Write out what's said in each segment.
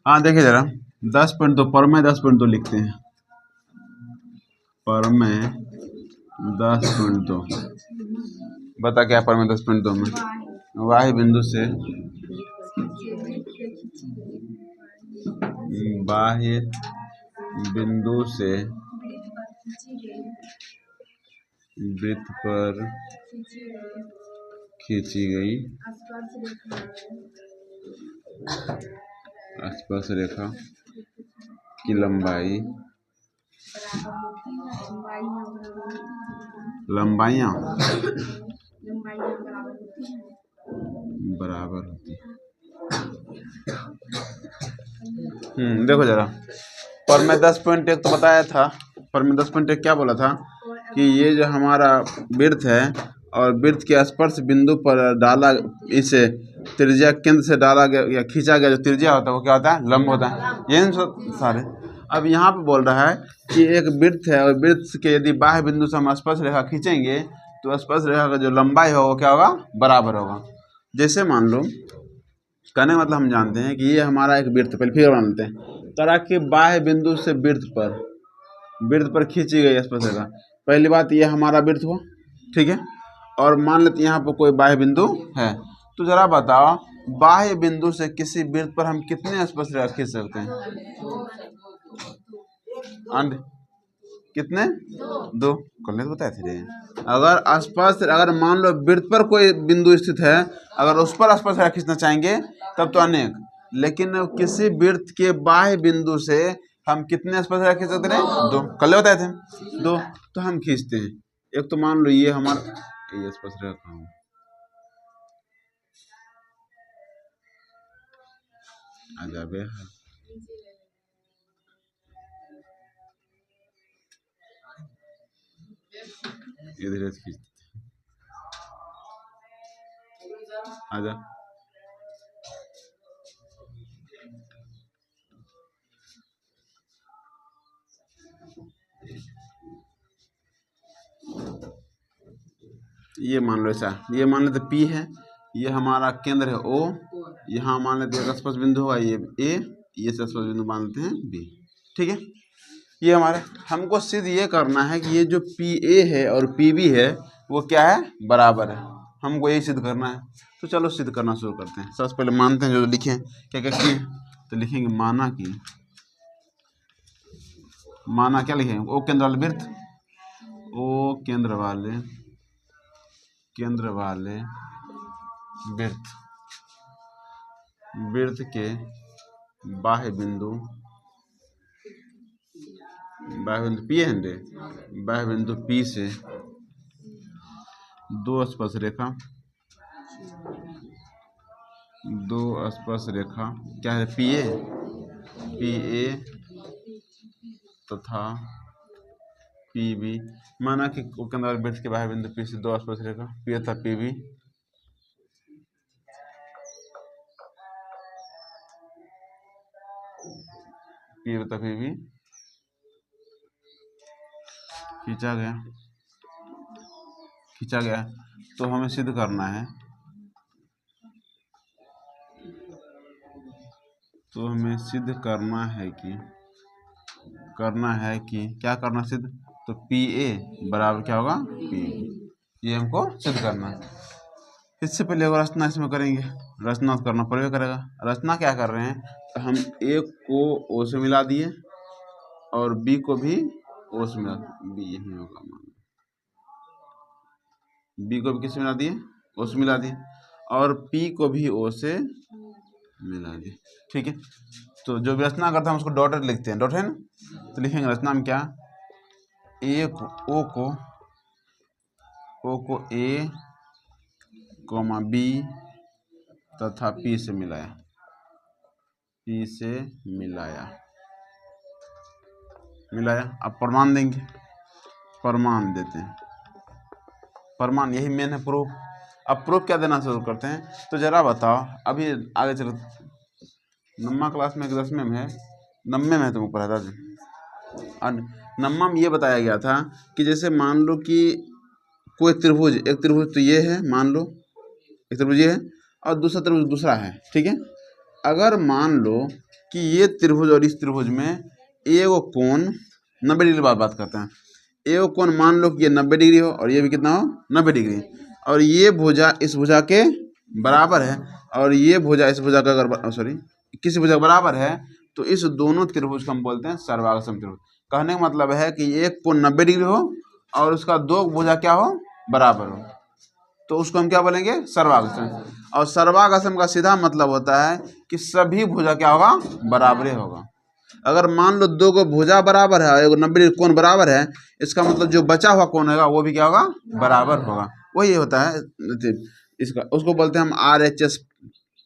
हाँ देखिए जरा 10.2 परमेय 10.2 लिखते हैं। परमेय 10.2 बता क्या परमेय 10.2 में वाही बिंदु से बाह्य बिंदु से वृत्त पर खींची गई स्पर्श रेखा की लंबाइयाँ बराबर होती है। देखो जरा परमेय 10.1 तो बताया था। परमेय 10.1 क्या बोला था कि ये जो हमारा वृत्त है और वृत्त के स्पर्श बिंदु पर डाला इसे त्रिज्या केंद्र से डाला गया या खींचा गया जो त्रिज्या होता है वो क्या होता है? लंब होता है। ये सारे अब यहाँ पे बोल रहा है कि एक वृत्त है और वृत्त के यदि बाह्य बिंदु से हम स्पर्श रेखा खींचेंगे तो स्पर्श रेखा का जो लंबाई होगा वो क्या होगा? बराबर होगा। जैसे मान लो कहने मतलब हम जानते हैं कि ये हमारा एक वृत्त, पहले फिगर बना लेते हैं। तरह के बाह्य बिंदु से वृत्त पर खींची गई स्पर्श रेखा। पहली बात ये हमारा वृत्त हुआ, ठीक है, और मान लेते यहाँ पर कोई बाह्य बिंदु है। तो जरा बताओ बाह्य बिंदु से किसी वृत्त पर हम कितने स्पर्श रेखा खींच सकते हैं? कितने? दो। कल बताए थे। अगर मान लो वृत्त पर कोई बिंदु स्थित है, अगर उस पर स्पर्श रेखा खींचना चाहेंगे तब तो अनेक, लेकिन किसी वृत्त के बाह्य बिंदु से हम कितने स्पर्श रेखा खींच सकते हैं? दो। कल बताए थे दो। तो हम खींचते हैं। एक तो मान लो ये हमारा ये स्पर्श रेखा अजब है। इधर खींचते आजा। ये मान लो ऐसा, ये मान लेते P है, ये हमारा केंद्र है O, यहाँ मान लेते हैं स्पर्श बिंदु होगा ये A, ये स्पर्श बिंदु मान लेते हैं B, ठीक है। ये हमारे हमको सिद्ध ये करना है कि ये जो PA है और PB है वो क्या है? बराबर है। हमको यही सिद्ध करना है। तो चलो सिद्ध करना शुरू करते हैं। सबसे पहले मानते हैं जो लिखे क्या क्या किए। तो लिखेंगे माना क्या लिखेंगे? O केंद्र वाले वृत्त, O केंद्र वाले वृत्त के बाह्य बिंदु P है, बाह्य बिंदु P से दो स्पर्श रेखा क्या है? PA तथा PB। माना कि केंद्र वाले वृत्त के बाह्य बिंदु P से दो स्पर्श रेखा P तथा PB खींचा गया। तो हमें सिद्ध करना है कि क्या करना सिद्ध? तो PA बराबर क्या होगा? PB। ये हमको सिद्ध करना है। इससे पहले अगर रचना इसमें करेंगे, रचना तो करना पड़ेगा। रचना क्या कर रहे हैं? तो हम A को O से मिला दिए और B को भी O से मिला B होगा। B को भी किससे मिला दिए? O से मिला दिए और P को भी O से मिला दिए, ठीक है। तो जो भी रचना करते हैं उसको डॉटेड लिखते हैं, डॉट है ना। तो लिखेंगे रचना में क्या? O को A, B तथा P से मिलाया। अब प्रमाण देंगे, प्रमाण देते हैं। प्रमाण यही मेन है, प्रूफ। अब प्रूफ क्या देना शुरू करते हैं। तो जरा बताओ, अभी आगे चलो, 9वीं क्लास में 10वें में है, 90 में तुमको पढ़ा था। 9वीं में ये बताया गया था कि जैसे मान लो कि कोई त्रिभुज, एक त्रिभुज तो ये है, मान लो एक त्रिभुज ये है और दूसरा त्रिभुज दूसरा है, ठीक है। अगर मान लो कि ये त्रिभुज और इस त्रिभुज में एगो कोण 90 डिग्री बात करते हैं। एगो कोण मान लो कि ये 90 डिग्री हो और ये भी कितना हो 90 डिग्री, और ये भुजा इस भुजा के बराबर है, और ये भुजा इस भुजा का अगर किसी भुजा बराबर है तो इस दोनों त्रिभुज को हम बोलते हैं सर्वांगसम त्रिभुज। कहने का मतलब है कि एक कोण 90 डिग्री हो और उसका दो भुजा क्या हो बराबर हो, तो उसको हम क्या बोलेंगे सर्वांगसम। और सर्वांगसम का सीधा मतलब होता है कि सभी भुजा क्या होगा बराबर ही होगा। अगर मान लो दो को भुजा बराबर है और 90 डिग्री कोण बराबर है, इसका मतलब जो बचा हुआ कोण होगा वो भी क्या होगा बराबर होगा। वही होता है इसका, उसको बोलते हैं हम RHS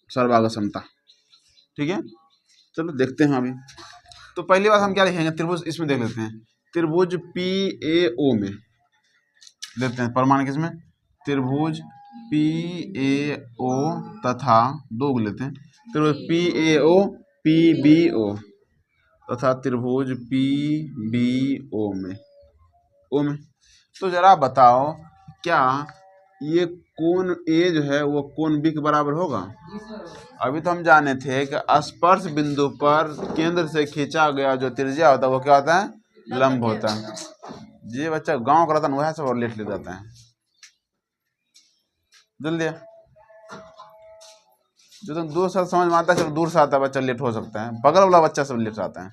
सर्वांगसमता। ठीक है, चलो देखते हैं अभी। तो पहली बात हम क्या लिखेंगे, त्रिभुज इसमें देख लेते हैं। त्रिभुज PAO में लेते हैं प्रमाण किसमें, त्रिभुज PAO तथा दो लेते हैं, त्रिभुज PAO PBO तथा त्रिभुज PBO में ओ में। तो जरा बताओ क्या ये कोण ए जो है वो कोण बी के बराबर होगा। अभी तो हम जाने थे कि स्पर्श बिंदु पर केंद्र से खींचा गया जो त्रिज्या होता है वो क्या होता है लंब होता है। ये बच्चा गांव का रहता है वह सब और लेट ले जाता है जल्दी। जो तुम दूर से समझ में आता है, चलो दूर से आता है बच्चा लेट हो सकता है, बगल वाला बच्चा सब लेट आता है।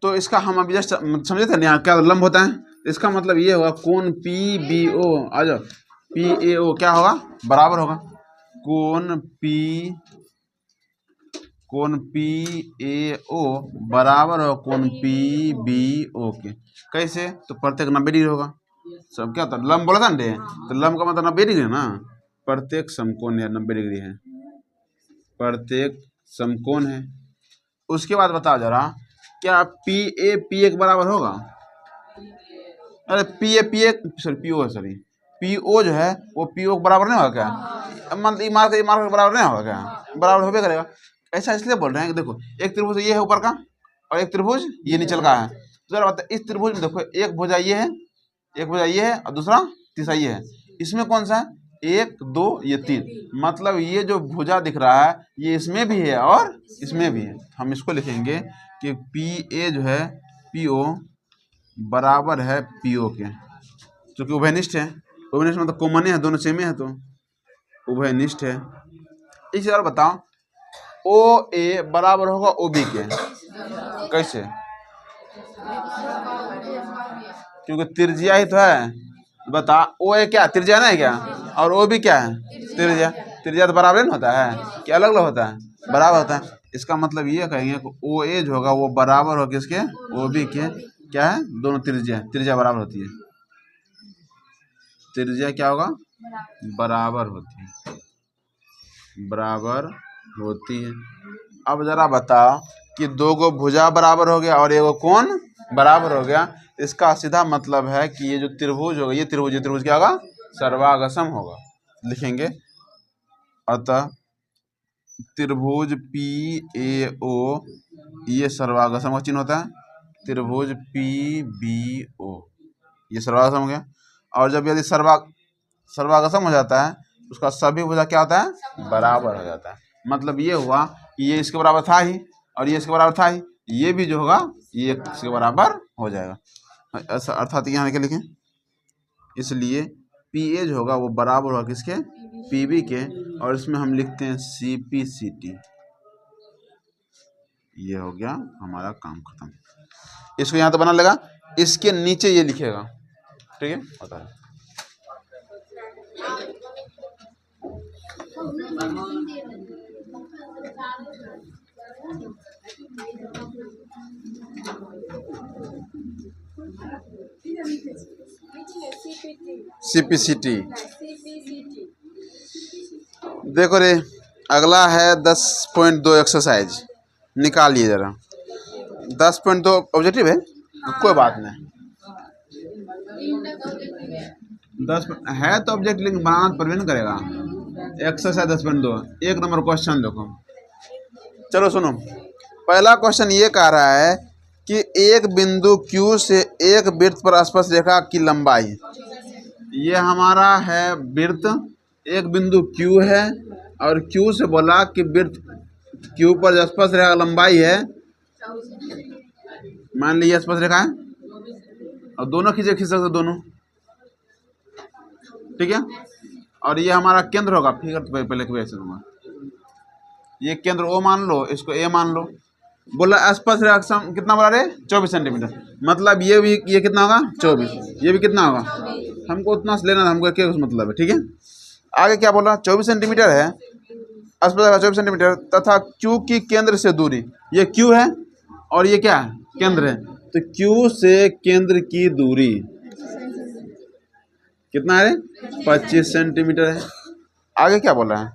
तो इसका हम अभी जस्ट समझे थे यहाँ क्या लंब होता है, इसका मतलब ये होगा कोण PBO आ जाओ PAO क्या होगा बराबर होगा कोण PAO बराबर होगा कोण PBO के। कैसे, तो प्रत्येक 90 डिग्री होगा। सब क्या होता है लंब बोला था ना, तो लंब का मतलब 90 डिग्री है ना, प्रत्येक समकोण है 90 डिग्री है, प्रत्येक समकोण है। उसके बाद बताओ जरा क्या PA PA के बराबर होगा, अरे PO जो है वो PO के बराबर नहीं होगा क्या, मार्क के बराबर नहीं होगा क्या, बराबर होबे करेगा। ऐसा इसलिए बोल रहे हैं कि देखो एक त्रिभुज ये है ऊपर का और एक त्रिभुज ये नीचे का है। तो जरा बताओ इस त्रिभुज में देखो एक भुजा ये है, एक भुजा ये है और दूसरा तीसरा ये है, इसमें कौन सा है 1 2 ये 3, मतलब ये जो भुजा दिख रहा है ये इसमें भी है और इसमें भी है। हम इसको लिखेंगे कि PA जो है PO बराबर है PO के, क्योंकि उभयनिष्ठ है। उभयनिष्ठ मतलब कॉमन है, दोनों सेम है तो उभयनिष्ठ है। इस बार बताओ OA बराबर होगा OB के, कैसे, क्योंकि त्रिज्या ही तो है। बता OA क्या त्रिज्या नहीं क्या और OB क्या है त्रिज्या, त्रिज्या तो बराबर नहीं होता है क्या अलग अलग होता है, बराबर होता है। इसका मतलब ये कहेंगे कि OA जो होगा वो बराबर होगा किसके OB के, क्या है दोनों त्रिज्या बराबर होती है, त्रिज्या क्या होगा बराबर होती है, बराबर होती है। अब जरा बताओ कि दो गो भुजा बराबर हो गया और एगो कोण बराबर हो गया, इसका सीधा मतलब है कि ये जो त्रिभुज होगा ये त्रिभुज क्या होगा सर्वांगसम होगा। लिखेंगे अतः त्रिभुज PAO ये सर्वांगसम का चिन्ह होता है, त्रिभुज PBO ये सर्वांगसम हो गया। और जब यदि सर्वांगसम हो जाता है उसका सभी भुजा क्या होता है बराबर हो जाता है। मतलब ये हुआ कि ये इसके बराबर था ही और ये इसके बराबर था ही, ये भी जो होगा ये इसके बराबर हो जाएगा। ऐसा अर्थात यहाँ लिखे लिखें, इसलिए PA जो होगा वो बराबर होगा किसके PB के, और इसमें हम लिखते हैं CPCT। ये हो गया हमारा काम खत्म। इसको यहाँ तो बना लगा, इसके नीचे ये लिखेगा, ठीक है होता है। CPCT देखो रे, अगला है 10.2 एक्सरसाइज, निकालिए जरा। 10.2 ऑब्जेक्टिव है, कोई बात नहीं, 10 है तो ऑब्जेक्टिव लिंक बनाना परवीन करेगा। एक्सरसाइज 10.2 1 नंबर क्वेश्चन देखो, चलो सुनो। पहला क्वेश्चन ये कह रहा है कि एक बिंदु Q से एक वृत्त पर स्पर्श रेखा की लंबाई, ये हमारा है वृत्त एक बिंदु Q है और Q से बोला कि वृत्त Q पर स्पर्श रेखा लंबाई है, मान लीजिए स्पर्श रेखा है, और दोनों खींच सकते दोनों, ठीक है। और ये हमारा केंद्र होगा, फिगर तो पहले की वैसे दूंगा, ये केंद्र O मान लो, इसको A मान लो। बोला स्पर्श रेखा कितना बोला रे, 24 सेंटीमीटर, मतलब ये कितना होगा 24, ये भी कितना होगा, हमको उतना से लेना था, हमको क्या मतलब है, ठीक है। आगे क्या बोला, 24 सेंटीमीटर है स्पर्श रेखा 24 सेंटीमीटर तथा Q की केंद्र से दूरी, ये Q है और ये क्या है, केंद्र है, तो Q से केंद्र की दूरी कितना है, 25 सेंटीमीटर है। आगे क्या बोला है,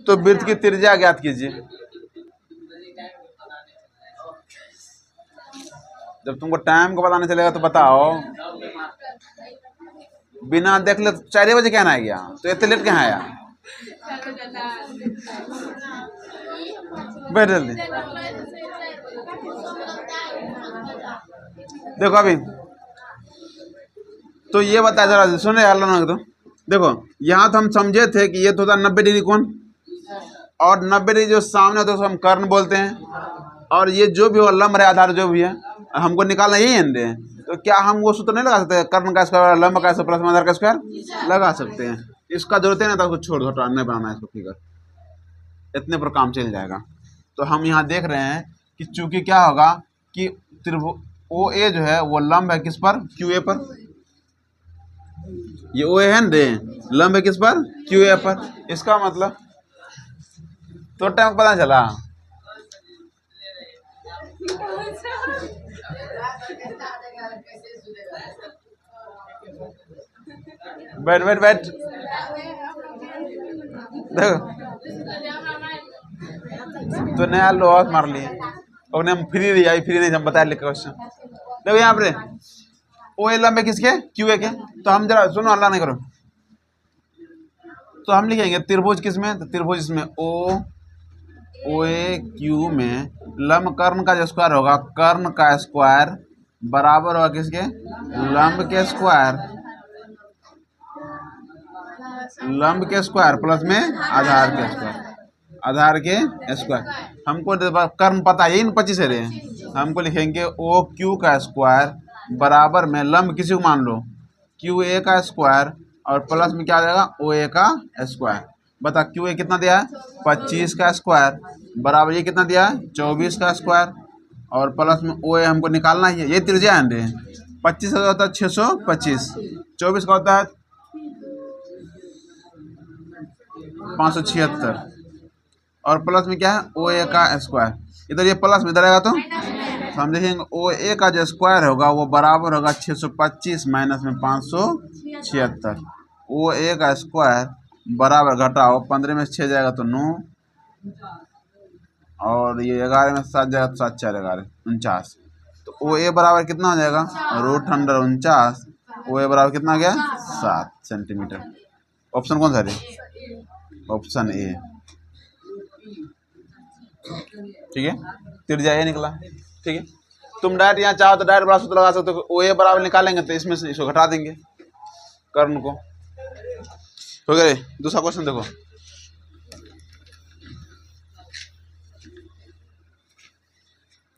तो वृत्त की त्रिज्या ज्ञात कीजिए। जब तुमको टाइम को पता नहीं चलेगा तो बताओ, बिना देख ले 4 बजे क्या ना गया, तो इतने लेट क्या आया, बैठ जल्दी। देखो अभी तो ये बता जरा, सुने अल्लाह, तो देखो यहाँ तो हम समझे थे कि ये तो होता 90 डिग्री कोण, और 90 डिग्री जो सामने होता है उसको हम कर्ण बोलते हैं, और ये जो भी हो लंब है आधार जो भी है हमको निकालना यही है। तो क्या हम वो सूत्र नहीं लगा सकते, कर्ण का स्क्वायर लंब का स्क्वायर प्लस आधार का स्क्वायर लगा सकते हैं, इसका जरूरत है ना, तो छोड़ दो, नहीं बनाना है इसको फिगर, इतने पर काम चल जाएगा। तो हम यहाँ देख रहे हैं कि चूंकि क्या होगा कि त्रिभुज OA जो है वो लंब है किस पर, QA पर, ये OA है रे, लंब है किस पर, QA पर, इसका मतलब तो टाइम पता चला। बैठ बैठ बैठ, देखो तो नया लॉस मार लिए, और हम फ्री नहीं आई, फ्री नहीं, हम बता लिखे क्वेश्चन। देखो यहाँ पे OA लंब है किसके, QA के, तो हम जरा सुनो, अल्लाह नहीं करो, तो हम लिखेंगे त्रिभुज किसमें, तो त्रिभुज इसमें OAQ में लंब कर्ण का जो स्क्वायर होगा, कर्ण का स्क्वायर बराबर होगा किसके, लंब के स्क्वायर, लंब के स्क्वायर प्लस में आधार के स्क्वायर, आधार के स्क्वायर। हमको कर्ण पता है, इन 25 है रे, हमको लिखेंगे OQ का स्क्वायर बराबर में लंब किसी को मान लो QA का स्क्वायर, और प्लस में क्या आ जाएगा OA का स्क्वायर। बता QA कितना दिया है, 25 का स्क्वायर, बराबर ये कितना दिया है, 24 का स्क्वायर, और प्लस में OA हमको निकालना ही है, ये त्रिज्या है रे। 25 का होता है 625, 24 का होता है 576, और प्लस में क्या है OA का स्क्वायर, इधर ये प्लस में इधर आएगा तो हम देखेंगे OA का जो स्क्वायर होगा वो बराबर होगा 625 माइनस में 576, OA का स्क्वायर बराबर, घटाओ 15 में 6 जाएगा तो 9, और ये 11 में 7 जाएगा तो 7 4 11 49, तो OA बराबर कितना हो जाएगा, √49, OA बराबर कितना आ गया 7 सेंटीमीटर। ऑप्शन कौन सा है, ऑप्शन ए, ठीक है, त्रिज्या ये निकला, ठीक है। तुम डायरेक्ट यहाँ चाहो तो डायरेक्ट बड़ा सूत्र लगा सकते हो, OA बराबर निकालेंगे तो इसमें से इसको घटा देंगे कर्ण को, हो गया। दूसरा क्वेश्चन देखो,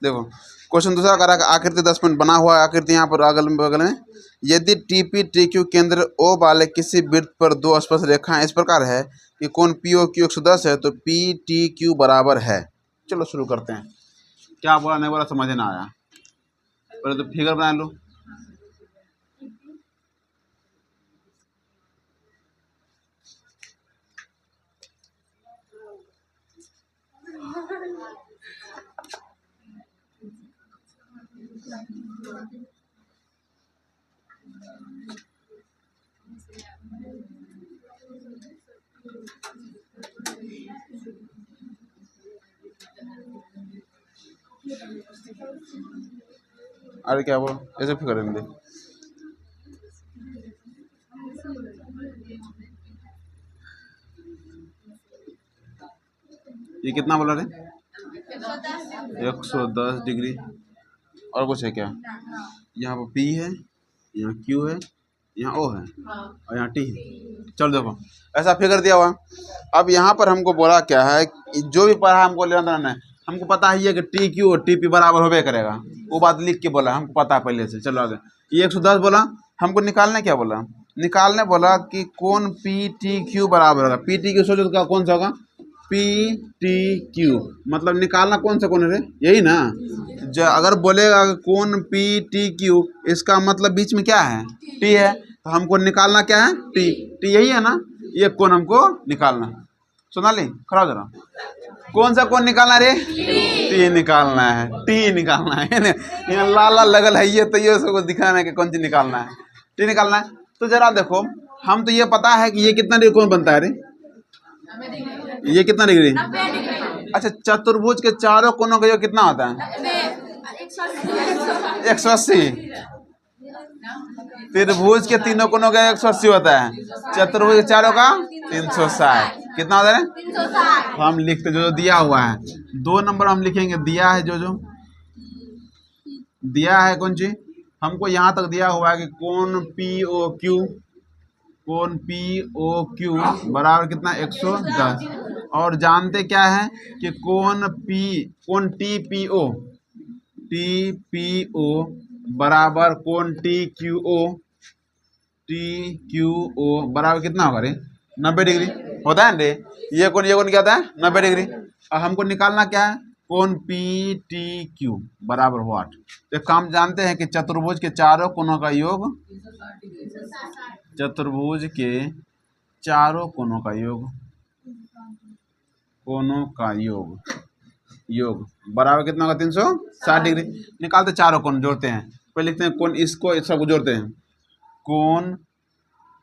देखो क्वेश्चन दूसरा करा, आकृति 10 पॉइंट बना हुआ है, आकृति यहाँ पर अगल बगल में, यदि TP TQ केंद्र O वाले किसी वृत्त पर दो स्पर्श रेखाएं इस प्रकार है कि कोण POQ 110 है, तो PTQ बराबर है। चलो शुरू करते हैं, क्या बोला नहीं बोला समझ ना आया, पहले तो फिगर बना लो। अरे क्या बोल, ऐसे फिगर दे, ये कितना बोला रे, 110 डिग्री, और कुछ है क्या, यहाँ पर P है, यहाँ Q है, यहाँ ओ है और यहाँ टी है। चलो देखो ऐसा फिगर दिया हुआ। अब यहाँ पर हमको बोला क्या है, जो भी पढ़ा हमको लेना देना है, हमको पता ही है कि टी क्यू और टी पी बराबर होबे करेगा, वो बात लिख के बोला, हमको पता है पहले से। चलो आगे, ये 110 बोला, हमको निकालने क्या बोला, निकालने बोला कि कौन पी टी क्यू बराबर होगा। पी टी क्यू सोचो तो कौन सा होगा, पी टी क्यू, मतलब निकालना कौन सा कौन है रे, यही ना। जो अगर बोलेगा कौन पी टी क्यू, इसका मतलब बीच में क्या है, टी है, तो हमको निकालना क्या है, टी। टी यही है ना, ये कौन हमको निकालना। सोनाली खड़ा हो जरा, कौन सा कौन निकालना रे, टी निकालना है, टी निकालना है। यहाँ लाल लाल लगल है, ये तो ये सबको दिखाना है कि कौन सी निकालना है, टी निकालना है। तो जरा देखो, हम तो ये पता है कि ये कितना डिग्री कोण बनता है रे, ये कितना डिग्री, अच्छा चतुर्भुज के चारों कोनों का योग कितना होता है, 180। त्रिभुज के तीनों कोनों का 180 होता है, चतुर्भुज के चारों का 360। कितना होता है, 360। हम लिखते जो दिया हुआ है, 2 नंबर हम लिखेंगे, दिया है जो दिया है कौन सी, हमको यहाँ तक दिया हुआ है कि कोण पी ओ क्यू, कोण पी ओ क्यू बराबर कितना 110। और जानते क्या है कि कोण टी पी ओ बराबर कोण टी क्यू ओ बराबर कितना होगा रे, 90 डिग्री होता है रे। ये कोण क्या होता है, 90 डिग्री। और हमको निकालना क्या है, कोण पी टी क्यू बराबर व्हाट। तो काम जानते हैं कि चतुर्भुज के चारों कोनों का योग, चतुर्भुज के चारों कोनों का योग, कोनों का योग बराबर कितना होगा, 360 डिग्री। निकालते चारों कोण, जोड़ते हैं, पहले लिखते हैं कोण, इसको सबको जोड़ते हैं, कोण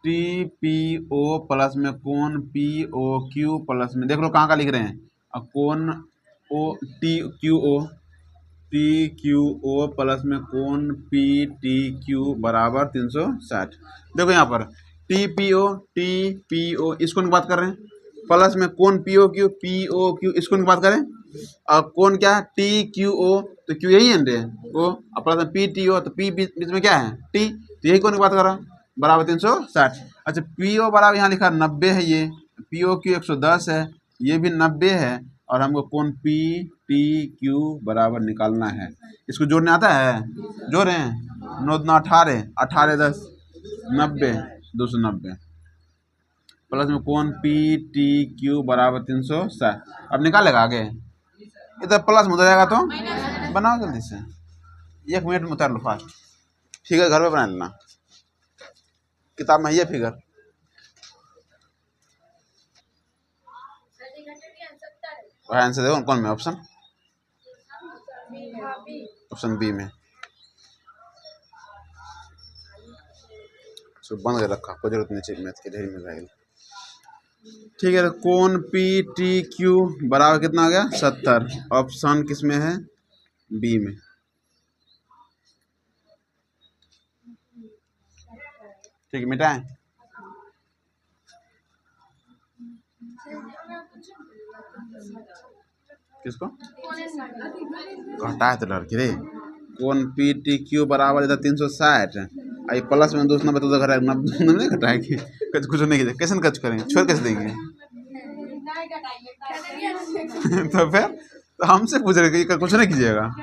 टी पी ओ प्लस में कोण पी ओ क्यू प्लस में, देख लो कहाँ का लिख रहे हैं, और कोण O T Q O plus में कोण पी टी क्यू बराबर 360। देखो यहाँ पर टी पी ओ इसको की बात कर रहे हैं, प्लस में कोण पी ओ क्यू इसको की बात करें, और कौन क्या है, टी क्यू ओ, तो क्यू यही है रे ओ, और प्लस में पी टी ओ, तो पी बीच में क्या है, टी, तो यही कौन की बात कर रहा है, बराबर 360। अच्छा पी ओ बराबर यहाँ लिखा 90 है, ये पी ओ क्यू 110 है, ये भी 90 है, और हमको कौन पी टी क्यू बराबर निकालना है। इसको जोड़ने आता है, जोड़ रहे हैं, 9 दूना 18, 18 10 90, 290 प्लस में कौन पी टी क्यू बराबर 360। अब निकालेगा आगे, इधर प्लस में उधर जाएगा तो बनाओ जल्दी से, 1 मिनट में उतार लो फास्ट। फिगर घर पे बना लेना, किताब में ये फिगर। आंसर देखो कौन में, ऑप्शन बी में। सो बंद कर रखा, कोई जरूरत नहीं चाहिए मैथ के, ढेर में रहेगा। ठीक है, तो कोण पी टी क्यू बराबर कितना आ गया, 70। ऑप्शन किस में है, बी में। ठीक है, मिटाएं, किसको घटाए तो डर के रे, कोण पी टी क्यू बराबर इधर 360, आई प्लस में 290 तो उधर नहीं घटाएगी, कुछ नहीं कीजिए, कैसे कच करेंगे, छोड़ कैसे देंगे। तो फिर तो हमसे पूछ रहे कि कुछ नहीं कीजिएगा।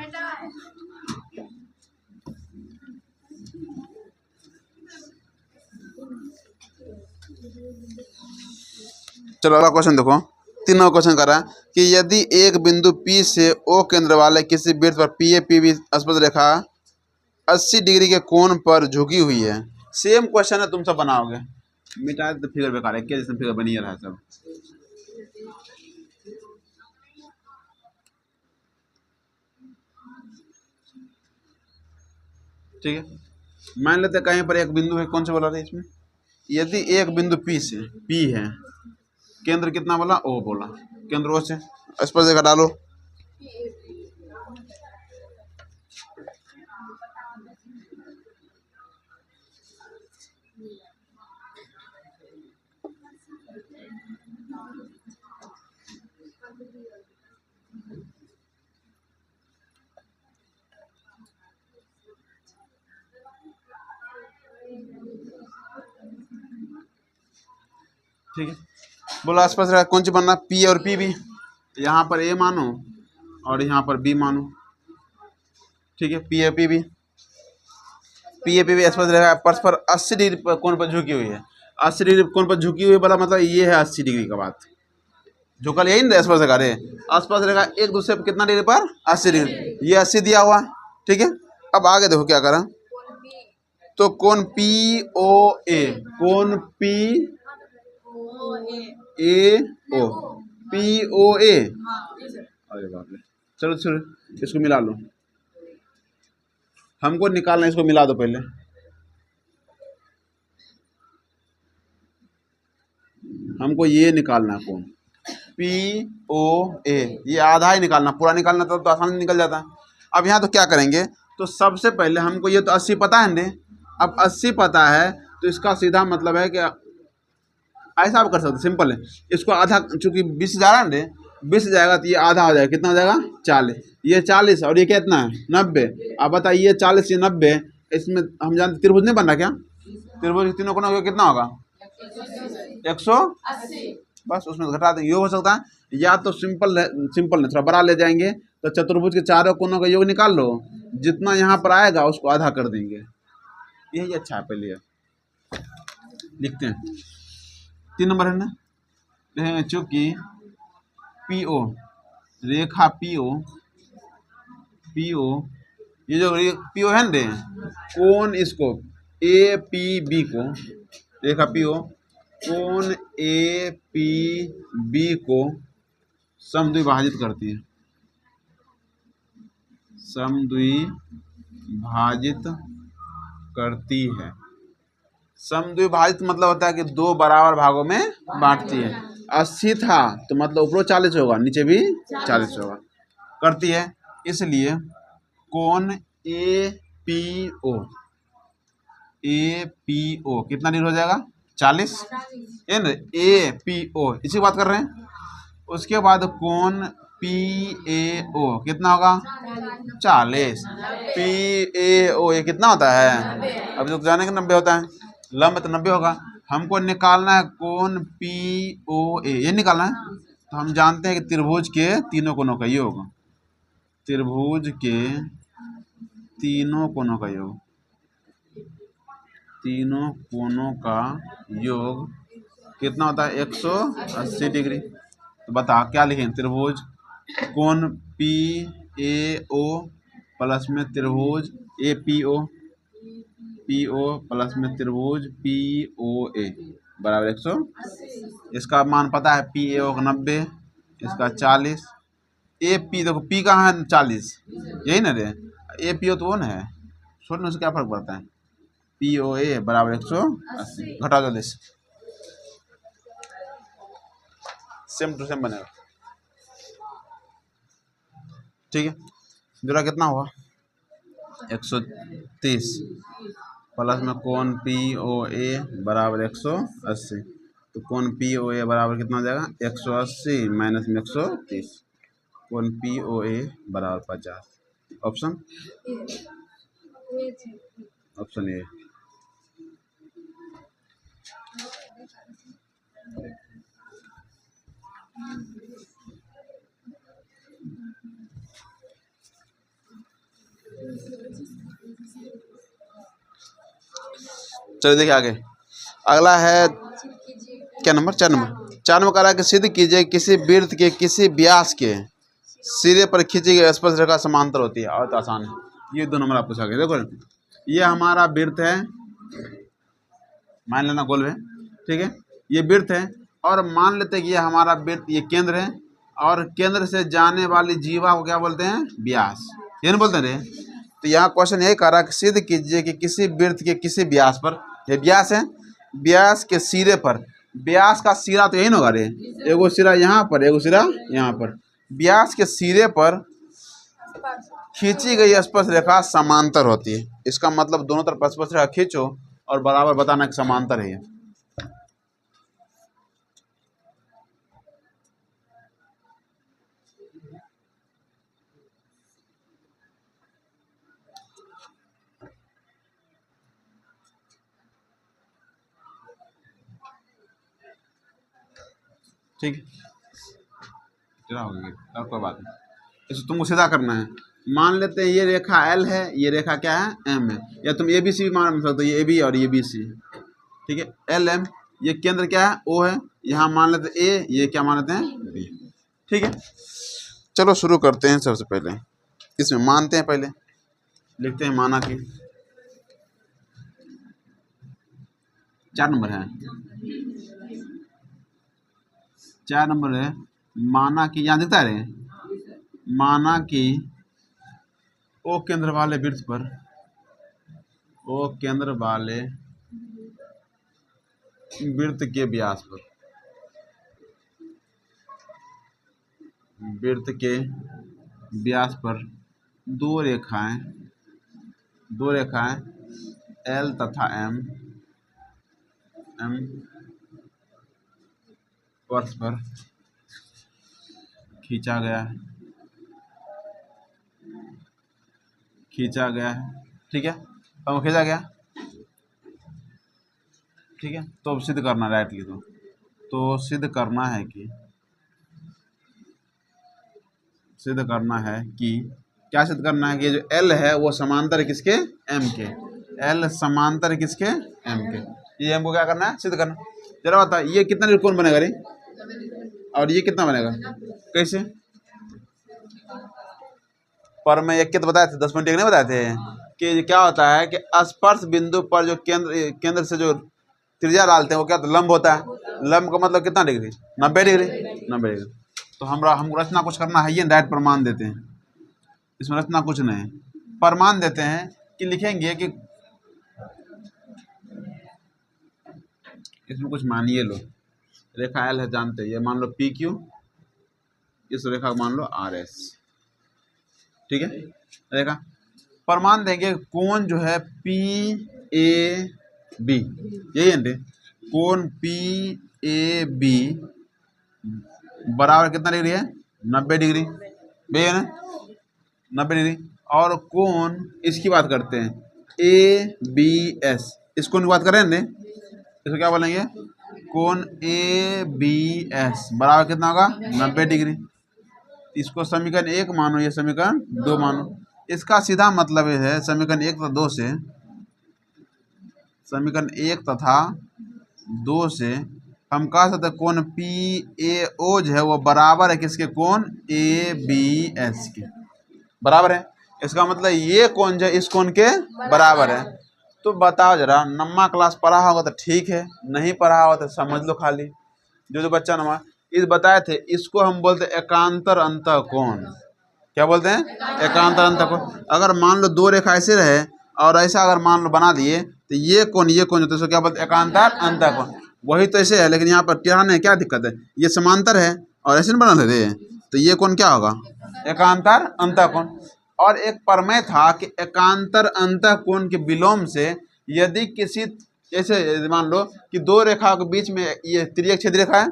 चलो अगला क्वेश्चन देखो, 3 क्वेश्चन कर रहा है कि यदि एक बिंदु P से O केंद्र वाले किसी वृत्त पर पी ए पी बी स्पर्श रेखा 80 डिग्री के कोण पर झुकी हुई है। सेम क्वेश्चन है, तुम सब बनाओगे, मिटा तो फिगर बेकार है, क्या जैसे फिगर बनी रहा है सब। ठीक है, मान लेते कहीं पर एक बिंदु है, कौन से बोला था इसमें, यदि एक बिंदु P से, P है, केंद्र कितना बोला, O बोला, केंद्र O से स्पर्श रेखा डालो, ठीक है, बोलो स्पर्श रेखा कौन सी बनना, पी और पी भी, यहाँ पर ए मानो और यहाँ पर बी मानो, ठीक है, पी ए पी भी, पी ए पी भी स्पर्श रेखा परस्पर 80 डिग्री कोण पर झुकी हुई है। 80 डिग्री कोण पर झुकी हुई बोला मतलब ये है 80 डिग्री का बात, झुकल यही ना स्पर्श रेखा रे, स्पर्श रेखा एक दूसरे पर कितना डिग्री पर 80 डिग्री, ये 80 दिया हुआ, ठीक है। अब आगे देखो क्या करा, तो कोण पी ओ ए, कोण पी ए ओ, पी ओ ए, अरे बाप रे, चलो चलो इसको मिला लो, हमको निकालना, इसको मिला दो पहले, हमको ये निकालना है कोण पी ओ ए, ये आधा ही निकालना, पूरा निकालना तो आसानी निकल जाता है। अब यहाँ तो क्या करेंगे, तो सबसे पहले हमको ये तो 80 पता है ना, अब 80 पता है तो इसका सीधा मतलब है कि ऐसा आप कर सकते, सिंपल है, इसको आधा, चूंकि 20 जा रहा है ना, 20 जाएगा तो ये आधा हो जाएगा, कितना हो जाएगा 40, ये 40 और ये कितना है 90। अब बताइए ये 40 ये 90, इसमें हम जानते त्रिभुज नहीं बन रहा क्या, त्रिभुज तीनों कोणों कितना होगा 180, बस उसमें घटा देंगे, योग हो सकता है, या तो सिंपल सिंपल थोड़ा बड़ा ले जाएंगे, तो चतुर्भुज के चारों कोनों का योग निकाल लो, जितना यहाँ पर आएगा उसको आधा कर देंगे, यही अच्छा है। पहले लिखते हैं 3 नंबर है ना, चूंकि पी ओ, रेखा पी ओ, पी ओ, ये जो पी ओ है ना, कोण इसको ए पी बी को, रेखा पी ओ कोण ए पी बी को समद्विभाजित करती है, समद्विभाजित करती है, समद्विभाजित मतलब होता है कि 2 बराबर भागों में बांटती है। 80 था तो मतलब ऊपर 40 होगा, नीचे भी 40 होगा, करती है, इसलिए कोण ए पी ओ, ए पी ओ कितना डिग्री हो जाएगा 40, एन ए पी ओ, इसी बात कर रहे हैं। उसके बाद कोण पी ए ओ कितना होगा 40, पी ए ओ ये कितना होता है, अब तो जाने के 90 होता है, लंब तो 90 होगा, हमको निकालना है कोण पी ओ ए, ये निकालना है, तो हम जानते हैं कि त्रिभुज के तीनों कोणों का योग, त्रिभुज के तीनों कोणों का योग, तीनों कोणों का योग कितना होता है 180 डिग्री। तो बता क्या लिखें, त्रिभुज कोण पी ए ओ प्लस में त्रिभुज A P O, P O plus में त्रिभुज पी ओ ए बराबर 100, इसका मान पता है पी ए ओ का 90, इसका 40, ए पी देखो पी कहाँ है 40, यही ना रे, ए पी ओ तो वो ना है, छोड़ने उससे क्या फर्क पड़ता है, पी ओ ए बराबर 180, घटा दो दिस, सेम टू सेम बनेगा, ठीक है। जोड़ा कितना हुआ 130 प्लस में कोण पी ओ ए बराबर 180, तो कोण पी ओ ए बराबर कितना हो जाएगा 180 माइनस में 130, कोण पी ओ ए बराबर 50, ऑप्शन ऑप्शन ए। चलिए देखिए आगे, अगला है क्या नंबर 4 नंबर, 4 नंबर कह रहा है कि सिद्ध कीजिए किसी वृत्त के किसी व्यास के सिरे पर खींची गई स्पर्श रेखा समांतर होती है, और तो आसान है, ये 2 नंबर आप पूछा गया। देखो ये हमारा वृत्त है, मान लेना गोल है, ठीक है, ये वृत्त है, और मान लेते हैं कि ये हमारा वृत्त ये केंद्र है, और केंद्र से जाने वाली जीवा को क्या बोलते हैं व्यास, ये नहीं बोलते रे। तो यहाँ क्वेश्चन यही कह रहा है कि सिद्ध कीजिए कि किसी वृत्त के किसी व्यास पर, ये व्यास है, व्यास के सिरे पर, व्यास का सिरा तो यही ना होगा रे, एगो सिरा यहाँ पर एगो सिरा यहाँ पर, व्यास के सिरे पर खींची गई स्पर्श रेखा समांतर होती है, इसका मतलब दोनों तरफ स्पर्श रेखा खींचो और बराबर बताना कि समांतर है ये। ठीक है, टेढ़ा हो गया और कोई बात नहीं, इसे तुमको सीधा करना है। मान लेते हैं ये रेखा एल है, ये रेखा क्या है एम है, या तुम ए बी सी भी मान सकते हो, ये ए बी और ये बी सी। ठीक है, एल एम, ये केंद्र क्या है ओ है, यहाँ मान लेते हैं ए, ये क्या मान लेते हैं बी। ठीक है, चलो शुरू करते हैं। सबसे पहले इसमें मानते हैं, पहले लिखते हैं माना कि 4 नंबर है, 4 नंबर है। माना कि यहाँ दिखता है, माना कि ओ केंद्र वाले वृत्त पर, ओ केंद्र वाले वृत्त के व्यास पर, वृत्त के व्यास पर दो रेखाएं एल तथा एम परस्पर खींचा गया है, ठीक है, अब खींचा गया, ठीक है। तो अब सिद्ध करना राइटली, तो सिद्ध करना है कि क्या सिद्ध करना है कि ये जो L है वो समांतर किसके M के, L समांतर किसके M के, ये हमको क्या करना है सिद्ध करना। जरा बता ये कितना कोण बनेगा रे, और ये कितना बनेगा, कैसे? पर मैं एक तो बताए थे 10.1 नहीं बताए थे कि क्या होता है कि स्पर्श बिंदु पर जो केंद्र से जो त्रिज्या डालते हैं वो क्या लंब होता है, लंब का मतलब कितना डिग्री, 90 डिग्री, 90 डिग्री। तो हमको रचना कुछ करना है, ये डायरेक्ट प्रमाण देते हैं, इसमें रचना कुछ नहीं, प्रमाण देते हैं कि लिखेंगे कि इसमें कुछ मानिए लो, रेखा एल है जानते हैं, ये मान लो पी क्यू, इस रेखा को मान लो आर एस, ठीक है। रेखा प्रमाण देंगे कोण जो है पी ए बी, यही है कोण पी ए बी बराबर कितना डिग्री है, 90 डिग्री, बे है ना 90 डिग्री। और कोण इसकी बात करते हैं ए बी एस, इस कोण की बात करें ना, इसको क्या बोलेंगे, कोण ए बी एस बराबर कितना होगा 90 डिग्री। इसको समीकरण 1 मानो, ये समीकरण 2 मानो। इसका सीधा मतलब ये है समीकरण 1 तथा 2 से, समीकरण 1 तथा 2 से हम कह सकते हैं कोण पी ए ओ जो है वो बराबर है किसके, कोण ए बी एस के बराबर है। इसका मतलब ये कोण जो है इस कोण के बराबर है। तो बताओ जरा, नम्मा क्लास पढ़ा होगा तो ठीक है, नहीं पढ़ा होगा तो समझ लो खाली, जो बच्चा नम्मा इस बताए थे, इसको हम बोलते हैं एकांतर अंतःकोण। क्या बोलते हैं, एकांतर अंतःकोण। अगर मान लो दो रेखा ऐसे रहे और ऐसा अगर मान लो बना दिए तो ये कोण जो तो क्या बोलते हैं, एकांतर अंतःकोण। वही तो ऐसे है, लेकिन यहाँ पर टेढ़ा नहीं, क्या दिक्कत है, ये समांतर है और ऐसे नहीं बना देते, तो ये कोण क्या होगा, एकांतर अंतःकोण। और एक प्रमेय था कि एकांतर अंतःकोण के विलोम से यदि किसी ऐसे मान लो कि दो रेखाओं के बीच में ये तिर्यक छेद रेखा है,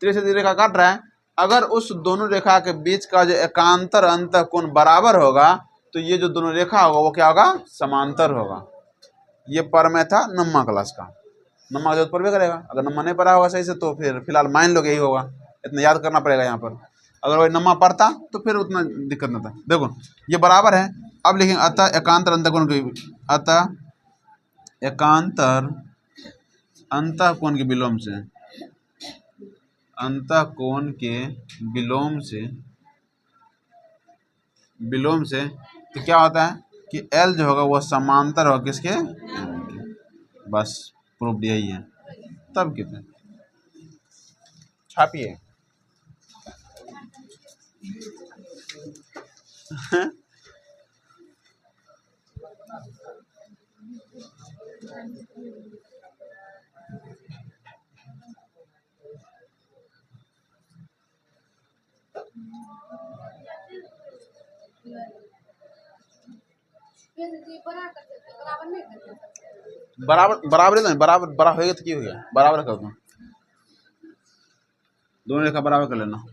तिर्यक छेद रेखा काट रहा है, अगर उस दोनों रेखा के बीच का जो एकांतर अंतःकोण बराबर होगा तो ये जो दोनों रेखा होगा वो क्या होगा, समांतर होगा। ये प्रमेय था नम्मा क्लास का, नम्मा जरूरत पड़बे करेगा, अगर नम्मा नहीं पढ़ा होगा सही से तो फिर फिलहाल मान लो यही होगा, इतना याद करना पड़ेगा यहाँ पर। अगर वही नम्मा पढ़ता तो फिर उतना दिक्कत नहीं था। देखो ये बराबर है, अब लिखेंगे अतः एकांतर अंतःकोण की, अतः एकांतर अंतःकोण के विलोम से, अंतःकोण के विलोम से तो क्या होता है कि L जो होगा वो समांतर होगा किसके, बस प्रूफ यही है। तब कितने छापिए बराबर बराबर नहीं, बराबर बड़ा होगा तो क्या हो गया, बराबर कर दो, दोनों रेखा बराबर कर लेना।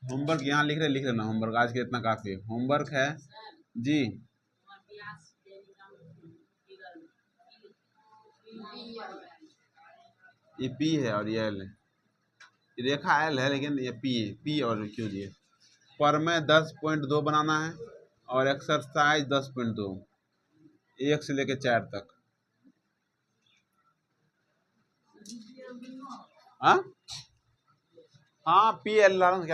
होमवर्क यहाँ लिख लेना, होमवर्क आज के इतना काफी है, होमवर्क है जी। ये पी है और ये एल है, रेखा एल है लेकिन ये पी और क्यू दिए। पर में 10.2 बनाना है और एक्सरसाइज 10.2, 1 से लेके 4 तक। हाँ हाँ, पी एल क्या